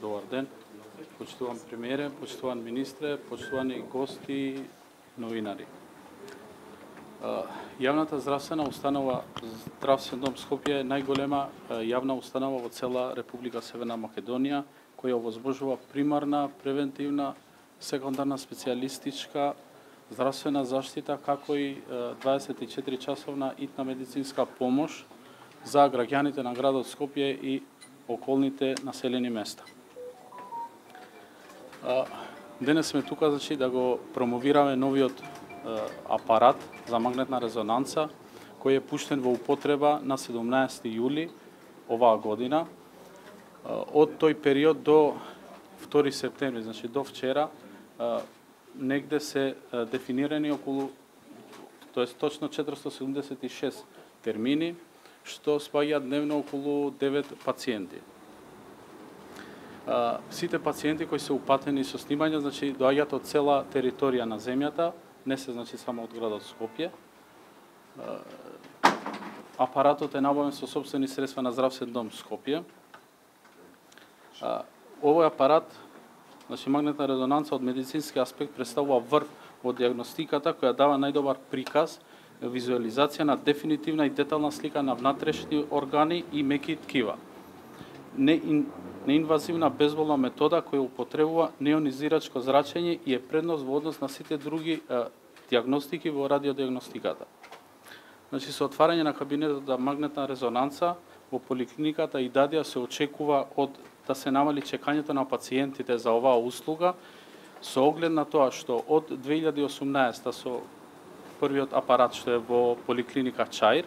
Добар ден, почитуван премиере, почитуван министре, почитувани гости, новинари. Јавната здравствена установа Здравствен дом Скопје е најголема јавна установа во цела Република Северна Македонија, која овозможува примарна, превентивна, секундарна, специјалистичка здравствена заштита, како и 24 часовна итна медицинска помош за граѓаните на градот Скопје и околните населени места. Денес сме тука да го промовираме новиот апарат за магнетна резонанца, кој е пуштен во употреба на 17 јули оваа година. Од тој период до 2 септември, значи до вчера, негде се дефинирани околу, тоест точно 476 термини, што спаѓа дневно околу 9 пациенти. Сите пациенти кои се упатени со снимање, значи доаѓаат од цела територија на земјата, не се значи само од градот Скопје. Апаратот е набавен со сопствени средства на Здравствен дом Скопје. Овој апарат, значи магнетна резонанца од медицински аспект представува врв во дијагностиката која дава најдобар приказ, визуализација на дефинитивна и детална слика на внатрешни органи и меки ткива. Неинвазивна безболна метода која употребува неонизирачко зрачење и е предност во однос на сите други дијагностики во радиодијагностиката. Значи, со отварање на кабинетот за магнетна резонанца во поликлиниката и Дадија се очекува да се намали чекањето на пациентите за оваа услуга, со оглед на тоа што од 2018 со првиот апарат што е во поликлиника Чаир,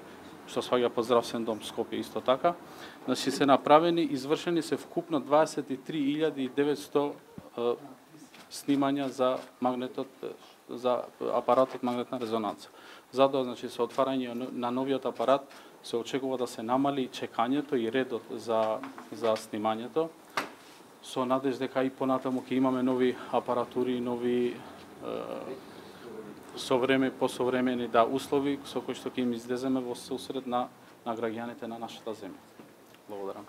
што сваѓа под Здравствен дом Скопје исто така, значи се направени, извршени се вкупно 23.900 снимања за магнетот, за апаратот магнетна резонанца. Затоа, значи, со отварање на новиот апарат се очекува да се намали чекањето и редот за снимањето, со надеж дека и понатаму ќе имаме нови апаратури и нови посовремени услови со кои што ќе им излеземе во сусрет на граѓаните на нашата земја. Благодарам.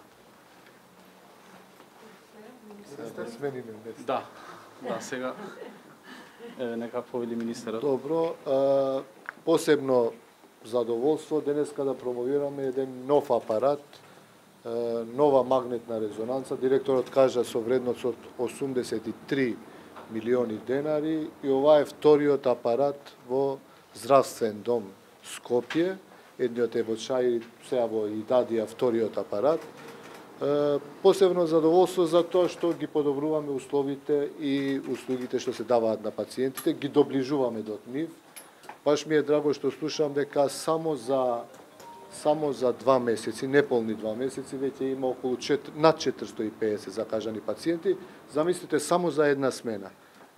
Да, сега нека повели министерот. Добро, посебно задоволство денеска да промовираме еден нов апарат, нова магнетна резонанца. Директорот кажа со вредност од 83 милиони денари и ова е вториот апарат во Здравствен дом Скопје. Едниот е во Чаир, сега во Дадија вториот апарат. Посебно задоволство за тоа што ги подобруваме условите и услугите што се даваат на пациентите, ги доближуваме до нив. Баш ми е драго што слушам дека само за 2 месеци, неполни 2 месеци, веќе има околу над 450 закажани пациенти. Замислите само за една смена.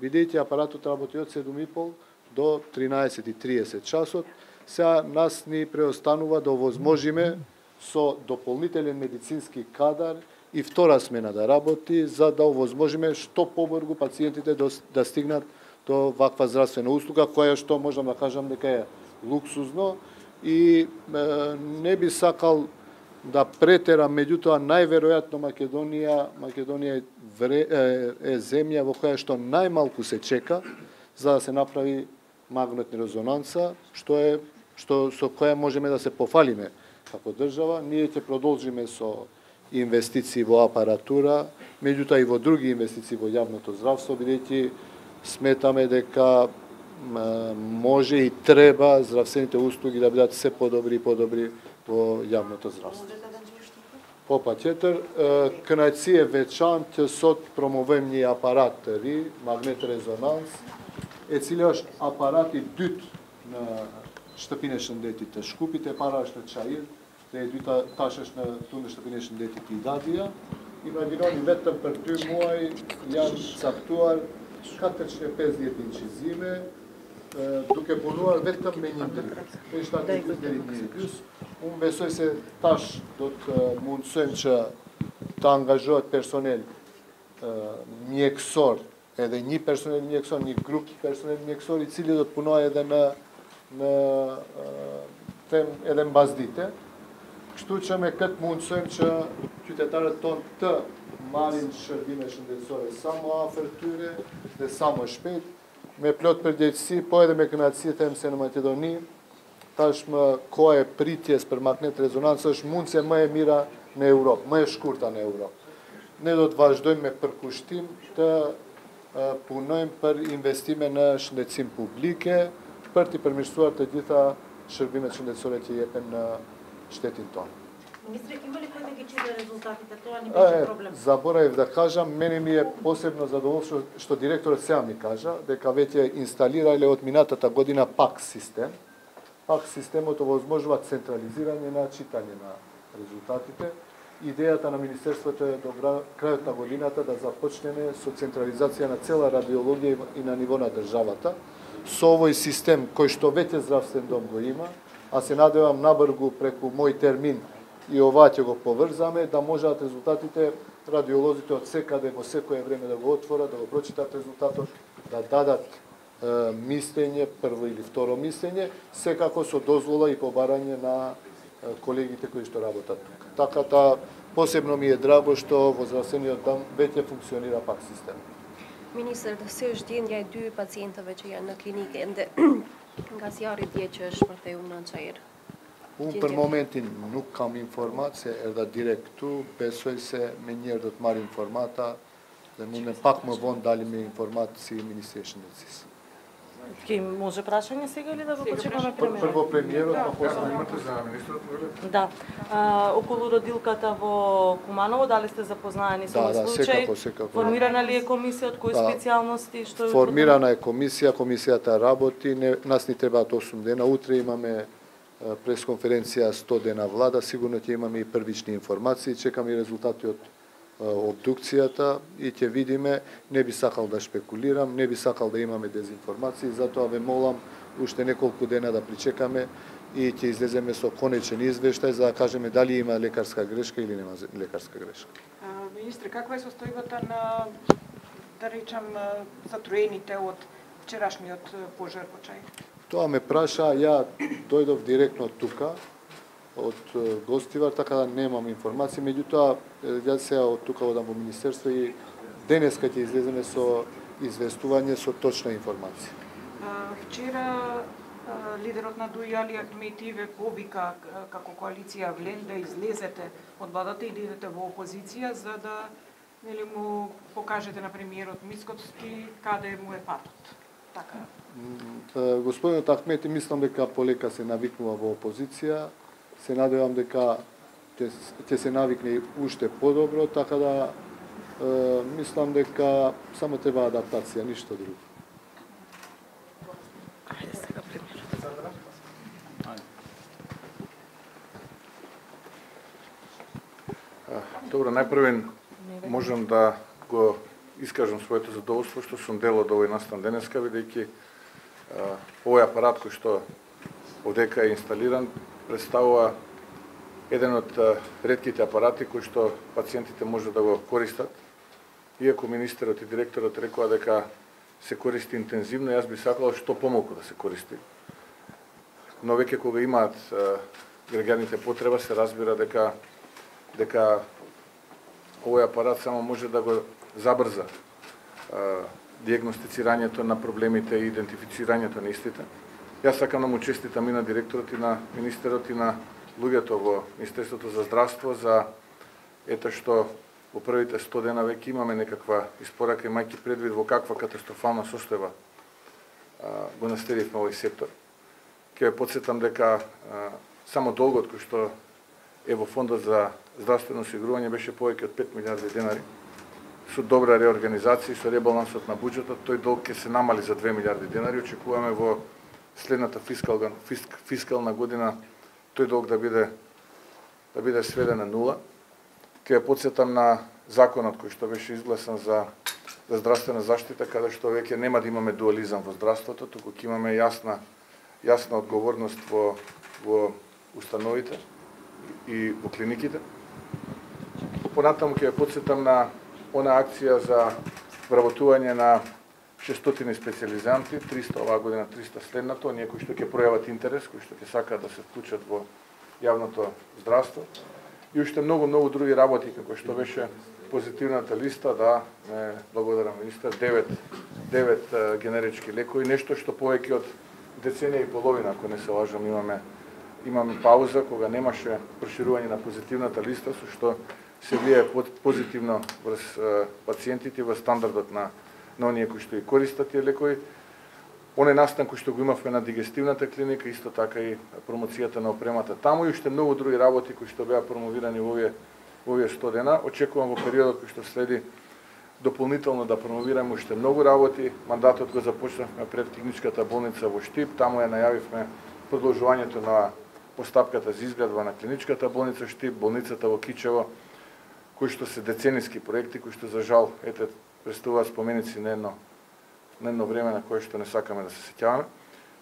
Бидејќи апаратот работи од 7:30 до 13:30 часот, сега нас ни преостанува да овозможиме со дополнителен медицински кадар и втора смена да работи, за да овозможиме што побрзо пациентите да стигнат до ваква здравствена услуга, која што можам да кажам дека е луксузно и не би сакал да претерам, меѓутоа најверојатно Македонија е земја во која што најмалку се чека за да се направи магнетна резонанца, со која можеме да се пофалиме како држава. Ние ќе продолжиме со инвестиции во апаратура, меѓутоа и во други инвестиции во јавното здравство, бидејќи сметаме дека може и треба здравствените услуги да бидат се подобри и подобри во јавното здравство. По патетер, кнајци е вечант со промовемни апаратери, магнет резонанс, е целиот апарат и дут на штапинешен детите, шкупите параш на Чаир, е дута ташеш на туне штапинешен детите и Дадија, има винони ветам пер 2 мој, јан цактуар, катечне 5 дјетинчи зиме, дуке понуар ветам менинтери. Тој штат е плюс, месој се таш дот мунценча да ангажоат персонел мјексор, еде ни персонел мјексор, ни груп персонел мјексор и целиот понуа еден баздите. Kështu që me këtë mundësojmë që qytetarët tonë të marrin shërbime shëndetësore sa më afër tyre dhe sa më shpejt, me plot përgjegjësi, po edhe me kënaqësi them se në Maqedoni tashmë koha e pritjes për magnet rezonancë është mundëse më e mira në Europë, më e shkurta në Europë. Ne do të vazhdojmë me përkushtim të punojmë për investime në shëndetësim publike për të përmirësuar të gjitha shërbimet shëndetësore që jepen në shtetin tonë. Ministre, kime li kada geçirë rezultatite toa një veći problem? Zaboravim da kažem, meni mi je posebno zadovoljstvo što direktor sam mi kaže da već je instalirali od minatata godina PAK sistem. PAK sistemот ovозможува централизирање на читање на резултатите. Идејата на Министерството е до крајот на годината да започнеме со централизација на цела радиологија и на ниво на државата. Со овој систем кој што веќе здравствен дом го има, а се надевам набргу преку мој термин и ова ќе го поврзаме, да можат резултатите радиолозите од секаде во секое време да го отворат, да го прочитат резултатот, да дадат мислење, прво или второ мислење, секако со дозвола и побарање на колегите кои што работат тука. Така да посебно ми е драго што во здравствениот дом веќе функционира пак систем. Ministër, si është gjendja e 2 pacientëve që janë në klinikë ende nga zjarri dje që është shpërtheu në Çajër? Unë për momentin nuk kam informacije, edhe direkt tu, besoj se me njerë do të marrë informata dhe mundem pak më vonë dalim me informatë si Ministri e Shëndetësisë. Може прашање сега или да го почекаме премиерот? Прво премиерот, а после Да. Околу родилката во Куманово, дали сте запознаени со овој случај? секако. Формирана ли е комисија, од кои специјалности? Што Формирана е комисија, комисијата работи, нас ни требаат 8 дена, утре имаме пресконференција 100 дена влада, сигурно ќе имаме и првични информации, чекаме и резултати од обдукцијата и ќе видиме, не би сакал да шпекулирам, не би сакал да имаме дезинформации, затоа ве молам уште неколку дена да причекаме и ќе излеземе со конечен извештај за да кажеме дали има лекарска грешка или нема лекарска грешка. Министре, каква е состојбата на, да речам, затроените од вчерашниот пожар во Чај? Тоа ме праша, ја дојдов директно тука, од гостивар, така да немам информации, меѓутоа, ја сега од тука одам во Министерство и денеска ќе излеземе со известување со точна информација. Вчера лидерот на Дуј Али Ахмети ве повика како коалиција Влен да излезете од владата и да идете во опозиција за да нели му покажете на премиерот Мицкоцки каде му е патот. Така. Господинот Ахмети мислам дека полека се навикнува во опозиција, се надевам дека ќе се навикне и уште подобро, така да мислам дека само треба адаптација, ништо друго. Добро, најпрвен можам да го искажам своето задоволство што сум дел од овој настан денеска, бидејќи овој апарат кој што одека е инсталиран представува еден од ретките апарати кои што пациентите може да го користат. Иако министерот и директорот рекоа дека се користи интензивно, јас би сакал што помалку да се користи. Но веќе кога имаат граѓаните потреба, се разбира дека овој апарат само може да го забрза диагностицирањето на проблемите и идентифицирањето на истите. Јас сакам да му честитам и на директорот и на министерот и на луѓето во Министерството за здравство за ето што во првите 100 дена веќе имаме некаква испорака, имајќи предвид во каква катастрофална состојба го наследивме овој сектор. Ќе ве потсетам дека само долгот кој што е во фондот за здравствено осигурување беше повеќе од 5 милиарди денари. Со добра реорганизација, со ребалансот на буџетот, тој долг ќе се намали за 2 милиарди денари. Очекуваме во следната фискална година тој долг да биде сведен на нула. Ќе ја потсетам на законот кој што беше изгласан за здравствена заштита, каде што веќе нема да имаме дуализам во здравството, туку ќе имаме јасна одговорност во установите и во клиниките. Понатаму ќе ја потсетам на она акција за вработување на 600 специјализанти, 300 оваа година, 300 следната, оние кои што ќе пројават интерес, кои што ќе сакаат да се вклучат во јавното здравство и уште многу други работи, како што беше позитивната листа, да, благодарам министар, 9 генерички лекови, нешто што повеќе од деценија и половина, ако не се лажам, имаме пауза кога немаше проширување на позитивната листа, со што се влие позитивно врз пациентите, во стандардот на оние кои што ги користат тие лекови. Оној настан кој што го имавме на дигестивната клиника, исто така и промоцијата на опремата таму и уште многу други работи кои што беа промовирани во овие 100 дена. Очекувам во периодот кој што следи дополнително да промовираме уште многу работи. Мандатот го започнавме пред клиничката болница во Штип, таму ја најавивме продолжувањето на постапката за изградба на клиничката болница Штип, болницата во Кичево, кои што се децениски проекти, кои што за жал представуваат споменици на едно време на кое што не сакаме да се сеќаваме.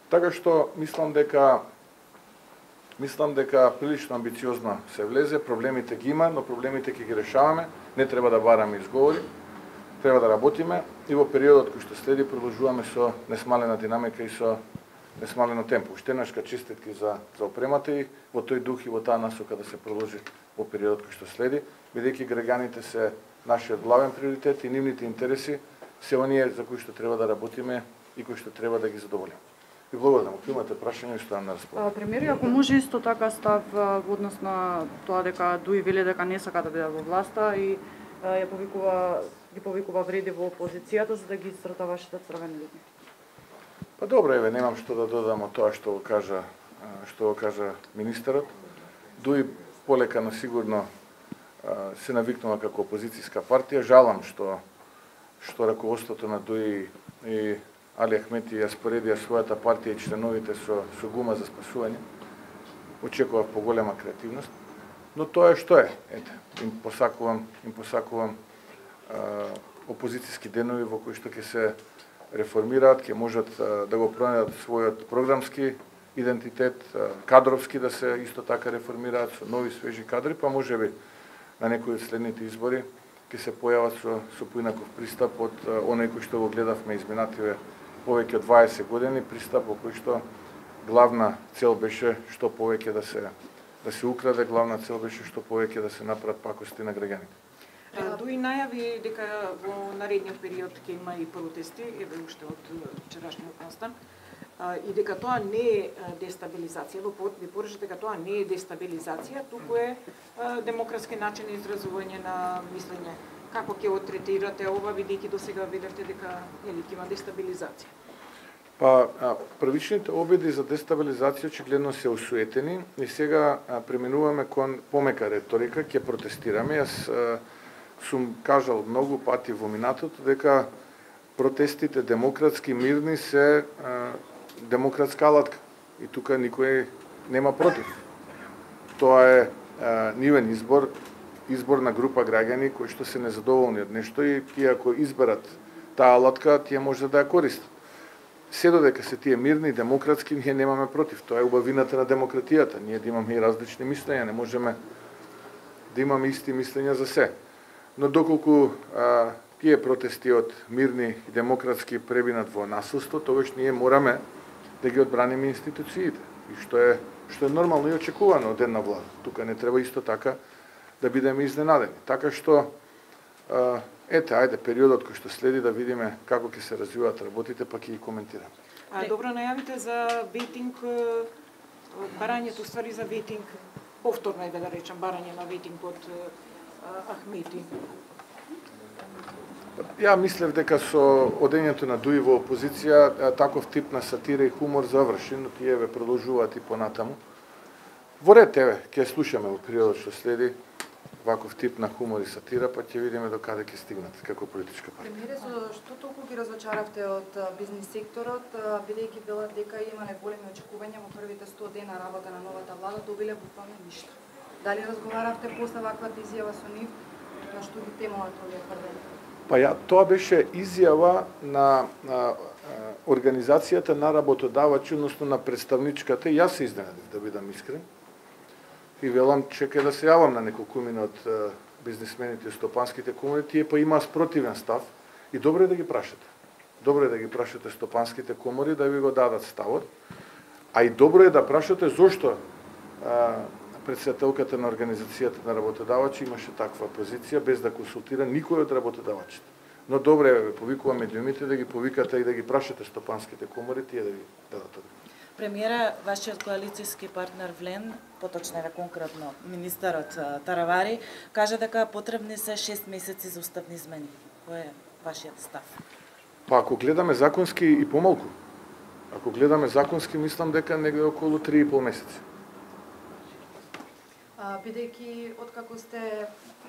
Така што мислам дека прилично амбициозно се влезе, проблемите ги има, но проблемите ќе ги решаваме, не треба да бараме изговори, треба да работиме и во периодот кој што следи продолжуваме со несмалена динамика и со несмалено темпо. Уште еднаш честитки за опремата и во тој дух и во таа насока да се продолжи во периодот кој што следи, бидејќи граѓаните се нашиот главен приоритет и нивните интереси се оние за кои што треба да работиме и кои што треба да ги задоволиме. И благодарам, ако имате прашања, стојам на располагање. Премиер, ако може исто така став во однос на тоа дека Дуи вели дека не сака да биде во власта и ги повикува вреди во опозицијата за да ги исцрта вашите црвени линии. Па добро, еве, немам што да додам од тоа што го кажа министерот. Дуи полека, но сигурно се навикнува како опозицијска партија. Жалам што раководството на Дуи и Али Ахмети ја споредија својата партија и членовите со гума за спасување. Очекував поголема креативност, но тоа е што е. Ете, им посакувам опозицијски денови во кои што ќе се реформираат, ќе можат да го пронајдат својот програмски идентитет, кадровски да се исто така реформираат со нови свежи кадри, па можеби на некои од следните избори ќе се појават со поинаков пристап од оној кој што го гледавме изминативе повеќе од 20 години, пристап во кој што главна цел беше што повеќе да се украде, главна цел беше што повеќе да се направат пакости на граѓаните. Дуи најави дека во наредниот период ќе има и протести, еве уште од вчерашниот настан, и дека тоа не е дестабилизација, ви порача дека тоа не е дестабилизација, туку е демократски начин на изразување на мислење. Како ќе отретирате ова, бидејќи досега видевте дека ќе има дестабилизација? Па, првичните обиди за дестабилизација очигледно се осуетени и сега преминуваме кон помека реторика, ќе протестираме. Јас сум кажал многу пати во минатото дека протестите демократски, мирни се демократска алатка и тука никој нема против. Тоа е нивен избор на група граѓани кои што се незадоволни од нешто и ако изберат таа алатка, тие може да ја користат. Се додека се тие мирни и демократски, ние немаме против. Тоа е убавината на демократијата. Ние да имаме и различни мислења, не можеме да имаме исти мислења за се. Но доколку тие протести од мирни и демократски пребинат во насилство, тогаш ние мораме да ги одбраниме институциите. И што е нормално и очекувано од една влада. Тука не треба исто така да бидеме изненадени. Така што ајде периодот кој што следи да видиме како ќе се развиваат работите, па ќе ги коментираме. Добро најавите за ветинг, барањето ствари за ветинг, повторно е да речем барање на ветинг од Ахмети. Ја мислев дека со одењето на Дуи во опозиција таков тип на сатира и хумор заврши, но тие ве продолжуваат и понатаму. Во ред, ќе слушаме во периодот што следи ваков тип на хумор и сатира, па ќе видиме до каде ќе стигнат како политичка партија. Премиере, што толку ги разочаравте од бизнис секторот, бидејќи велат дека имале големи очекувања во првите 100 дена работа на новата влада, добиле буквално ништо. Дали разговаравте после ваквата изјава со нив, на што ги темалат овие тврдења? Па тоа беше изјава на организацијата на работодавачи, односно на представничката, и јас се изненадив, да бидам искрен. И велам, чекај да се јавам на неколкумина од бизнисмените и стопанските комори, тие па имаа спротивен став и добро е да ги прашате. Добро е да ги прашате стопанските комори да ви го дадат ставот, а и добро е да прашате зошто председателката на Организацијата на работодавачи имаше таква позиција, без да консултира никој од работодавачите. Но добре, ве повикувам медиумите да ги повикате и да ги прашате стопанските комори, тие да ви дадат одговор. Премиера, вашиот коалицијски партнер Влен, поточневе конкретно министерот Таравари, кажа дека потребни се 6 месеци за уставни измени. Кој е вашиот став? Па ако гледаме законски и помалку. Ако гледаме законски, мислам дека негде околу 3,5 месеци. Бидејќи откако сте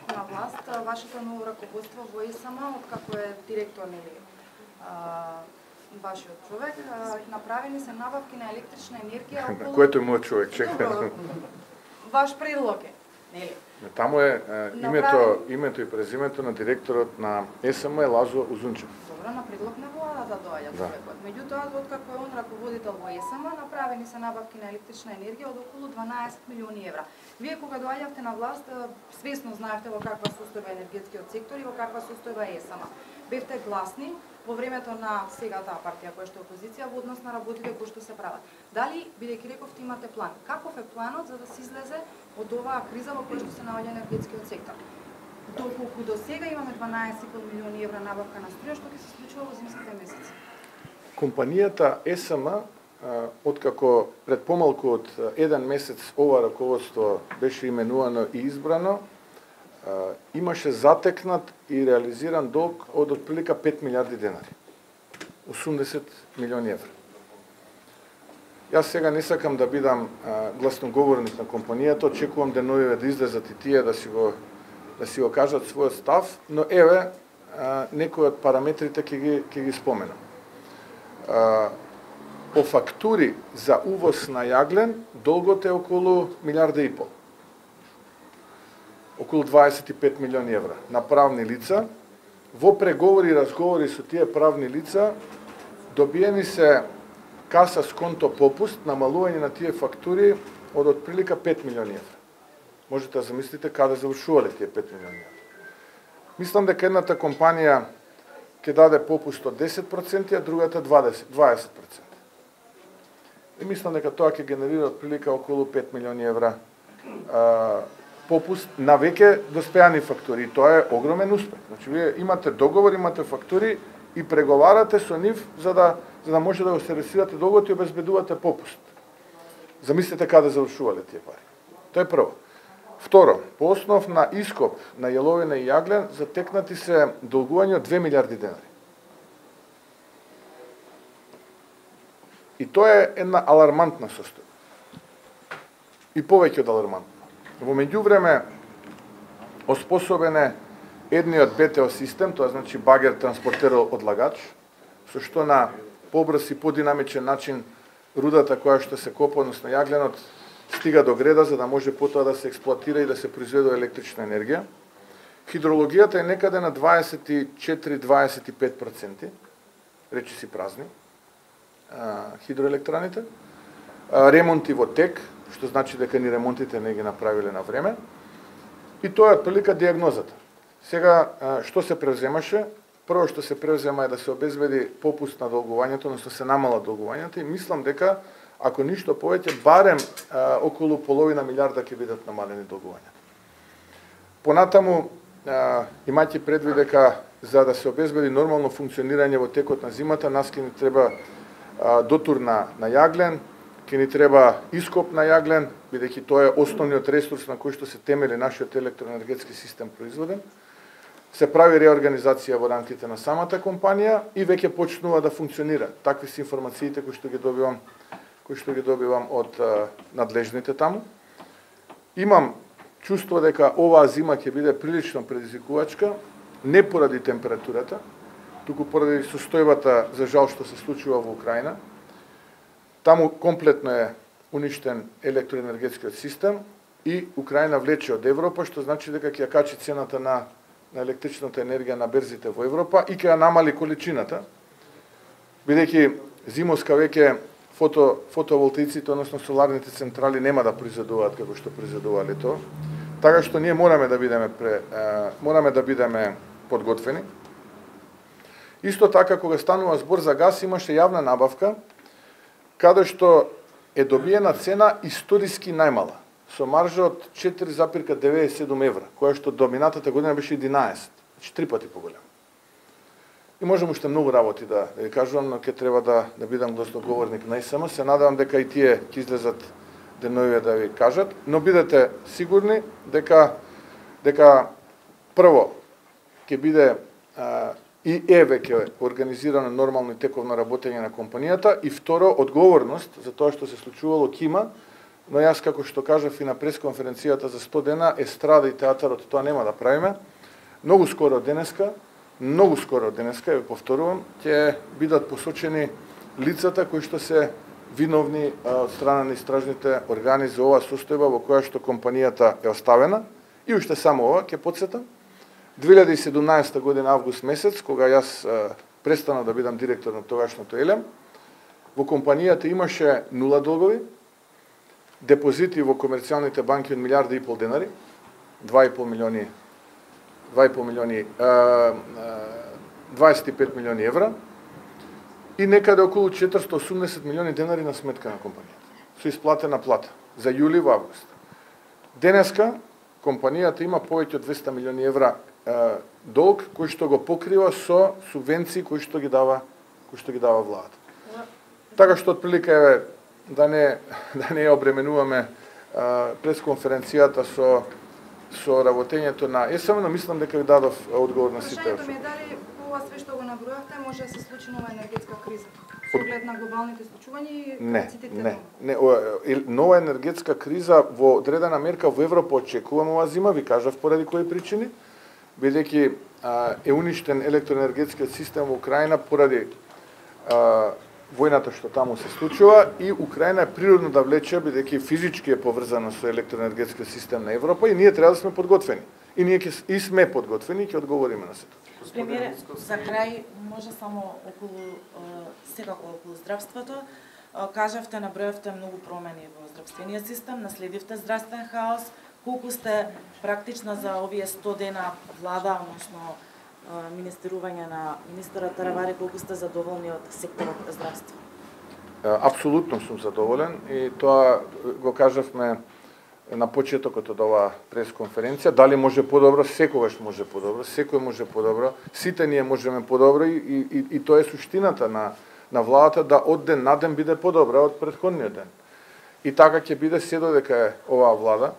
на власт, вашето ново раководство во ИСМ, откако е директор нели вашиот човек, направени се набавки на електрична енергија околу... Којто е мојот човек, чекай. Ваш предлог е, нели? Таму е името и презимето на директорот на ЕСМ е Лазо Узунчев. Добро, на предлог на владата доаѓа човекот. Меѓутоа, откако е он раководител во ЕСМ, направени се набавки на електрична енергија од околу 12 милиони евра. Вие кога доаѓавте на власт, свесно знаевте во каква состојба енергетскиот сектор и во каква состојба е ЕСМ. Бевте гласни во времето на сега таа партија која што е опозиција во однос на работите кои што се прават. Дали, бидејќи рековте имате план, каков е планот за да се излезе од оваа криза во која што се наоѓа енергетскиот сектор? Доколку до сега имаме 12,5 милиони евра набавка на струја, што ќе се случува во зимските месеци? Компанијата ЕСМ, откако пред помалку од 1 месец ова раководство беше именувано и избрано, имаше затекнат и реализиран долг од отприлика 5 милиарди денари. 80 милиони евра. Јас сега не сакам да бидам гласноговорник на компанијата, очекувам деновиве да излезат и тие да си го кажат својот став, но еве некои од параметрите ќе ги споменам. По фактури за увоз на јаглен, долгот е околу 1,5 милиарда. Околу 25 милиони евра на правни лица. Во преговори и разговори со тие правни лица добиени се каса сконто попуст, намалување на тие фактури од отприлика 5 милиони евра. Можете да замислите каде завршувале тие 5 милиони евра. Мислам дека едната компанија ќе даде попуст од 10%, а другата 20%. И мислам дека тоа ќе генерира отприлика околу 5 милиони евра попуст на веќе доспеани фактури. И тоа е огромен успех. Значи, вие имате договор, имате фактури и преговарате со нив за да може да го сервисирате договорот и обезбедувате попуст. Замислете каде завршувале тие пари. Тоа е прво. Второ, по основ на ископ на јаловина и јаглен затекнати се долгување од 2 милиарди денари. И тоа е една алармантна состојба. И повеќе од алармантна. Во меѓувреме оспособен е едниот БТО систем, тоа значи багер транспортер одлагач, со што на побрз и подинамичен начин рудата која што се копа, односно јагленот, стига до греда за да може потоа да се експлоатира и да се произведе електрична енергија. Хидрологијата е некаде на 24-25%, речи си празни, хидроелектраните. Ремонти во тек, што значи дека ни ремонтите не ги направиле на време. И тоа е отприлика диагнозата. Сега, што се превземаше? Прво што се превзема е да се обезбеди попуст на долгувањето, односно се намала долгувањето и мислам дека ако ништо повеќе, барем околу половина милиарда ќе бидат намалени долгувањата. Понатаму, имајќи предвид дека за да се обезбеди нормално функционирање во текот на зимата, нас ќе ни треба дотур на јаглен, ќе ни треба ископ на јаглен, бидејќи тоа е основниот ресурс на кој што се темели нашиот електроенергетски систем производен. Се прави реорганизација во рамките на самата компанија и веќе почнува да функционира. Такви се информациите кои што ги добивам од надлежните таму. Имам чувство дека оваа зима ќе биде прилично предизвикувачка, не поради температурата, туку поради состојбата за жал што се случува во Украина. Таму комплетно е уништен електроенергетскиот систем и Украина влече од Европа, што значи дека ќе ја качи цената на електричната енергија на берзите во Европа и ќе ја намали количината, бидејќи зимоска веќе фотоволтаиците, односно соларните централи нема да произведуваат како што произведува лето, така што ние мораме да бидеме подготвени. Исто така, кога станува збор за газ, имаше јавна набавка, каде што е добиена цена историски најмала. со маржа од 4,97 евра, која што до минатата година беше 11, значи 3 пати поголема. И можам уште многу работи да ви кажувам, но ќе треба да бидам гласноговорник на ИСМ. Се надевам дека и тие ќе излезат деновиве да ви кажат, но бидете сигурни дека прво ќе биде и веќе организирано нормално и тековно работење на компанијата, и второ, одговорност за тоа што се случувало ќе има, но јас како што кажав и на пресконференцијата за 100 дена, естрада и театарот тоа нема да правиме. Многу скоро денеска, ја повторувам, ќе бидат посочени лицата кои што се виновни од страна на истражните органи за оваа состојба во која што компанијата е оставена. И уште само ова, ќе потсетам, 2017 година август месец, кога јас престанав да бидам директор на тогашното ЕЛЕМ, во компанијата имаше 0 долгови, депозити во комерцијалните банки од 1,5 милиарди денари, 2,5 милиони 25 милиони евра и некаде околу 480 милиони денари на сметка на компанијата, со исплатена плата за јули и август. Денеска компанијата има повеќе од 200 милиони евра долг кој што го покрива со субвенции кои што ги дава владата. Така што отприлика е да не ја обременуваме пресконференцијата со работењето на ЕСМ, но мислам дека ви дадов одговор на сите. Прашањето ми е дали ова све што го набројавте може да се случи нова енергетска криза со оглед на глобалните случувања и капацитетите? Не, нова енергетска криза во одредена мерка во Европа очекуваме оваа зима, ви кажав поради кои причини, бидејќи е уништен електроенергетскиот систем во Украина поради војната што таму се случува, и Украина е природно да влече, бидејќи физички е поврзана со електроенергетскиот систем на Европа, и ние треба да сме подготвени. И ние сме подготвени и ќе одговориме на сето. Премиере, за крај, може само секако околу здравството. Кажавте, набројавте многу промени во здравствениот систем, наследивте здравствен хаос. Колку сте практично за овие 100 дена влада, односно министерување на министерот Таравари, колку сте задоволни од секторот здравство? Апсолутно сум задоволен, и тоа го кажавме на почетокот од оваа пресконференција. Дали може подобро? Секогаш може подобро, секој може подобро, сите ние можеме подобро, и тоа е суштината на владата, да од ден на ден биде подобра од претходниот ден. И така ќе биде се додека е оваа влада.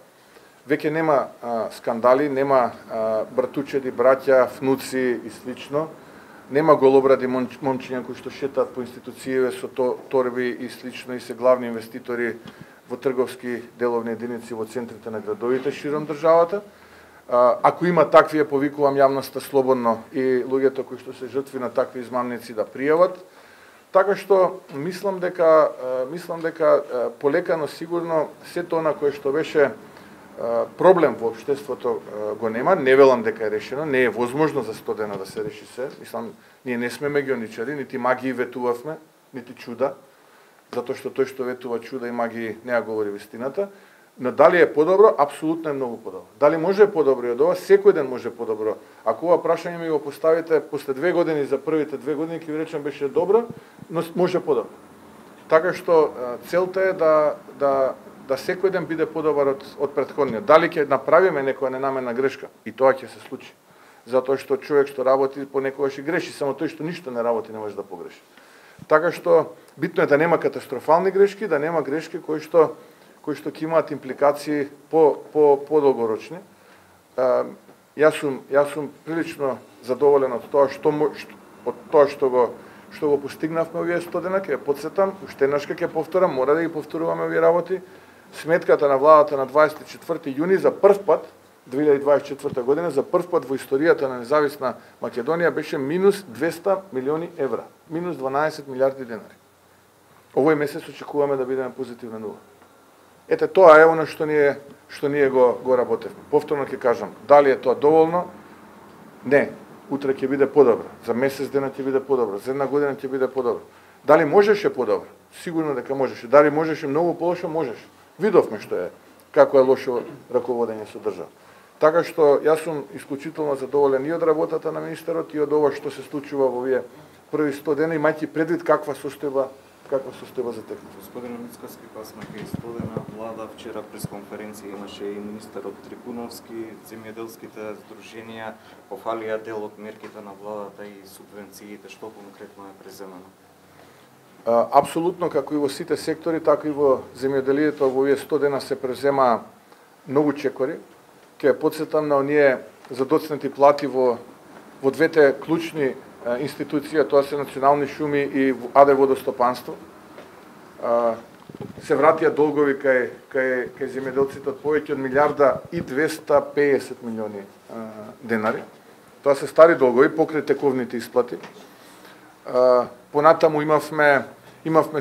Веќе нема скандали, нема братучеди, браќа, внуци и слично. Нема голобради момчиња кои што шетаат по институциите со торби и слично, и се главни инвеститори во трговски деловни единици во центрите на градовите широм државата. Ако има такви, ја повикувам јавноста слободно и луѓето кои што се жртви на такви измамници да пријават. Така што мислам дека полекано сигурно сето она кое што беше проблем во општеството го нема. Не велам дека е решено, не е возможно за 100 дена да се реши се. Мислам, ние не сме мегионичари, нити магии ветувавме, нити чуда, затоа што тој што ветува чуда и магии не ја говори вистината. Но дали е подобро? Апсолутно е многу подобро. Дали може подобро од ова? Секој ден може подобро. Ако ова прашање ми го поставите после 2 години, за првите 2 години, ќе ви речем беше добро, но може подобро. Така што целта е да секој ден биде подобар од претходниот. Дали ќе направиме некоја ненамерна грешка? И тоа ќе се случи. Затоа што човек што работи понекогаш и греши, само тој што ништо не работи не може да погреши. Така што битно е да нема катастрофални грешки, да нема грешки кои што ќе имаат импликации подолгорочни. Јас сум прилично задоволен од тоа што го постигнавме овие 100 дена. Ќе потсетам, уште еднаш ќе повторам, мора да ги повторуваме овие работи. Сметката на владата на 24 јуни за прв пат 2024 година, за прв пат во историјата на независна Македонија беше минус 200 милиони евра, минус 12 милиарди денари. Овој месец очекуваме да бидеме позитивна нула. Ете, тоа е оно што ние го работевме. Повторно ќе кажам, дали е тоа доволно? Не. Утре ќе биде подобро. За месец дена ќе биде подобро. За една година ќе биде подобро. Дали можеше подобро? Сигурно дека можеше. Дали можеше многу полошо? Можеше. Видовме што е, како е лошо раководење со држава. Така што јас сум исклучително задоволен и од работата на министерот и од ова што се случува во овие први 100 дена, имајќи предвид каква состојба каква состојба затекнува. Господин Мицкоски, па сме кај студена влада, вчера пресконференција имаше и министерот Трипуновски, земјоделските здруженија пофалија дел од мерките на владата и субвенциите, што конкретно е преземено? Апсолутно, како и во сите сектори, така и во земјоделието во овие 100 дена се презема многу чекори. Ќе потсетам на оние задоцнати плати во двете клучни институции, тоа се Национални шуми и АД Водостопанство. Се вратија долгови кај земјоделците од повеќе од 1.250 милиони денари. Тоа се стари долгови покрај тековните исплати. Понатаму имавме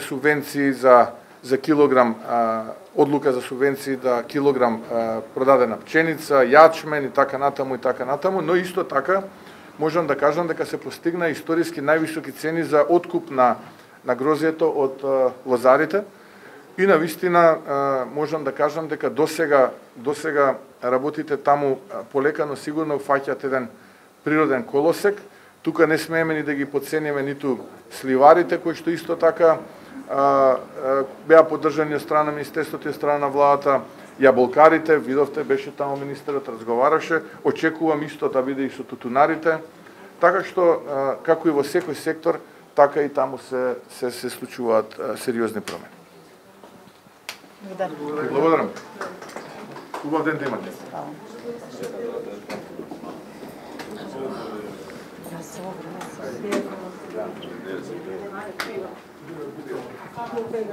субвенции за килограм, одлука за субвенции да килограм продадена пченица, јачмен и така натаму, но исто така можам да кажам дека се постигна историски највисоки цени за откуп на грозјето од лозарите и навистина можам да кажам дека досега работите таму полека, но сигурно фаќаат еден природен колосек. Тука не смееме ни да ги подцениме ниту сливарите, кои што исто така беа поддржани од страна на Министерството и од страна на владата. Јаболкарите, видовте, беше таму министерот, разговараше, очекувам исто да биде и со тутунарите. Така што, како и во секој сектор, така и таму се случуваат сериозни промени. Благодарам. Убав ден да имате.